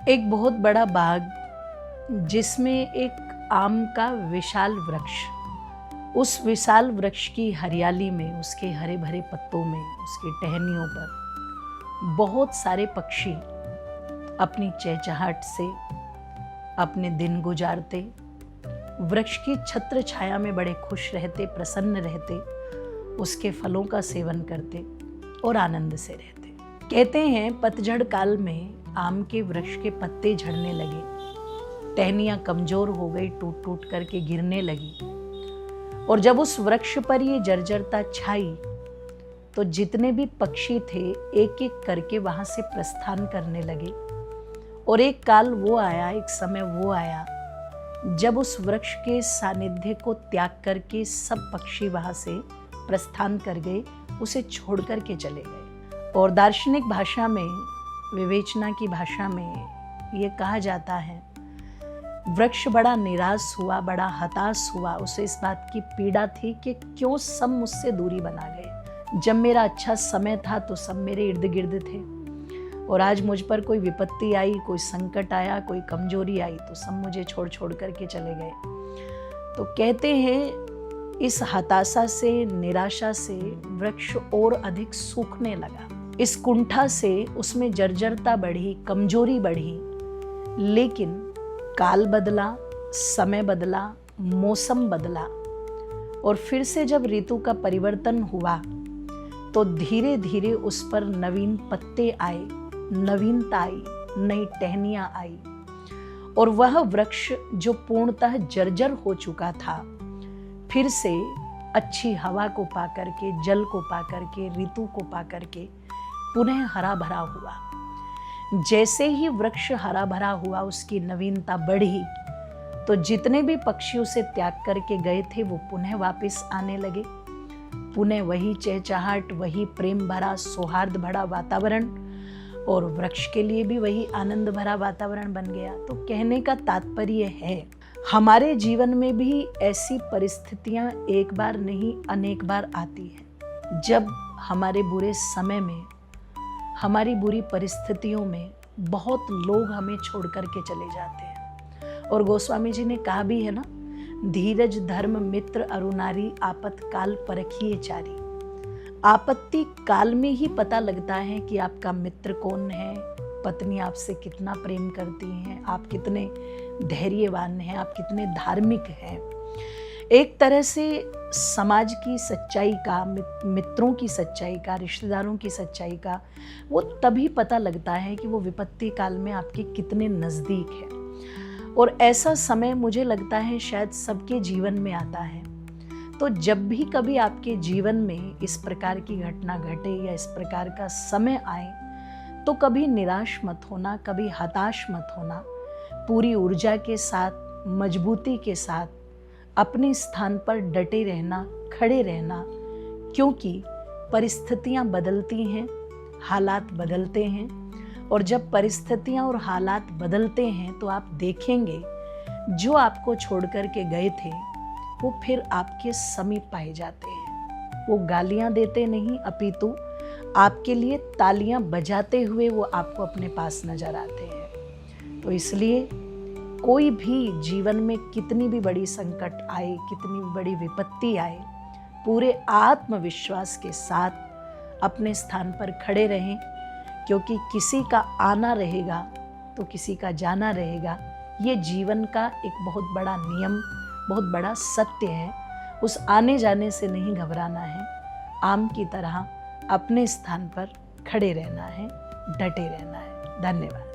एक बहुत बड़ा बाग जिसमें एक आम का विशाल वृक्ष, उस विशाल वृक्ष की हरियाली में, उसके हरे भरे पत्तों में, उसकी टहनियों पर बहुत सारे पक्षी अपनी चहचहाहट से अपने दिन गुजारते, वृक्ष की छत्र छाया में बड़े खुश रहते, प्रसन्न रहते, उसके फलों का सेवन करते और आनंद से रहते। कहते हैं पतझड़ काल में आम के वृक्ष के पत्ते झड़ने लगे, टहनियाँ कमजोर हो गई, टूट टूट करके गिरने लगी। और जब उस वृक्ष पर ये जर्जरता छाई तो जितने भी पक्षी थे एक एक करके वहां से प्रस्थान करने लगे। और एक काल वो आया, एक समय वो आया जब उस वृक्ष के सानिध्य को त्याग करके सब पक्षी वहां से प्रस्थान कर गए, उसे छोड़ करके चले गए। और दार्शनिक भाषा में, विवेचना की भाषा में ये कहा जाता है, वृक्ष बड़ा निराश हुआ, बड़ा हताश हुआ। उसे इस बात की पीड़ा थी कि क्यों सब मुझसे दूरी बना गए। जब मेरा अच्छा समय था तो सब मेरे इर्द गिर्द थे, और आज मुझ पर कोई विपत्ति आई, कोई संकट आया, कोई कमजोरी आई तो सब मुझे छोड़ छोड़ करके चले गए। तो कहते हैं इस हताशा से, निराशा से वृक्ष और अधिक सूखने लगा। इस कुंठा से उसमें जर्जरता बढ़ी, कमजोरी बढ़ी। लेकिन काल बदला, समय बदला, मौसम बदला, और फिर से जब ऋतु का परिवर्तन हुआ तो धीरे धीरे उस पर नवीन पत्ते आए, नवीनता आई, नई टहनियां आई। और वह वृक्ष जो पूर्णतः जर्जर हो चुका था, फिर से अच्छी हवा को पा करके, जल को पा करके, ऋतु को पा करके पुनः हरा भरा हुआ। जैसे ही वृक्ष हरा भरा हुआ, उसकी नवीनता बढ़ी, तो जितने भी पक्षी उसे त्याग करके गए थे वो पुनः वापस आने लगे। पुनः वही चहचहाहट, वही प्रेम भरा, सौहार्द भरा वातावरण, और वृक्ष के लिए भी वही आनंद भरा वातावरण बन गया। तो कहने का तात्पर्य है, हमारे जीवन में भी ऐसी परिस्थितियां एक बार नहीं अनेक बार आती हैं, जब हमारे बुरे समय में, हमारी बुरी परिस्थितियों में बहुत लोग हमें छोड़ करके चले जाते हैं। और गोस्वामी जी ने कहा भी है ना, धीरज धर्म मित्र अरुनारी, आपत काल परखिए चारी। आपत्ति काल में ही पता लगता है कि आपका मित्र कौन है, पत्नी आपसे कितना प्रेम करती हैं, आप कितने धैर्यवान हैं, आप कितने धार्मिक हैं। एक तरह से समाज की सच्चाई का, मित्रों की सच्चाई का, रिश्तेदारों की सच्चाई का वो तभी पता लगता है कि वो विपत्ति काल में आपके कितने नज़दीक है। और ऐसा समय मुझे लगता है शायद सबके जीवन में आता है। तो जब भी कभी आपके जीवन में इस प्रकार की घटना घटे या इस प्रकार का समय आए, तो कभी निराश मत होना, कभी हताश मत होना। पूरी ऊर्जा के साथ, मजबूती के साथ अपने स्थान पर डटे रहना, खड़े रहना, क्योंकि परिस्थितियां बदलती हैं, हालात बदलते हैं। और जब परिस्थितियां और हालात बदलते हैं तो आप देखेंगे जो आपको छोड़ कर के गए थे वो फिर आपके समीप पाए जाते हैं। वो गालियां देते नहीं, अपितु आपके लिए तालियां बजाते हुए वो आपको अपने पास नजर आते हैं। तो इसलिए कोई भी जीवन में कितनी भी बड़ी संकट आए, कितनी भी बड़ी विपत्ति आए, पूरे आत्मविश्वास के साथ अपने स्थान पर खड़े रहें, क्योंकि किसी का आना रहेगा तो किसी का जाना रहेगा। ये जीवन का एक बहुत बड़ा नियम, बहुत बड़ा सत्य है। उस आने जाने से नहीं घबराना है, आम की तरह अपने स्थान पर खड़े रहना है, डटे रहना है। धन्यवाद।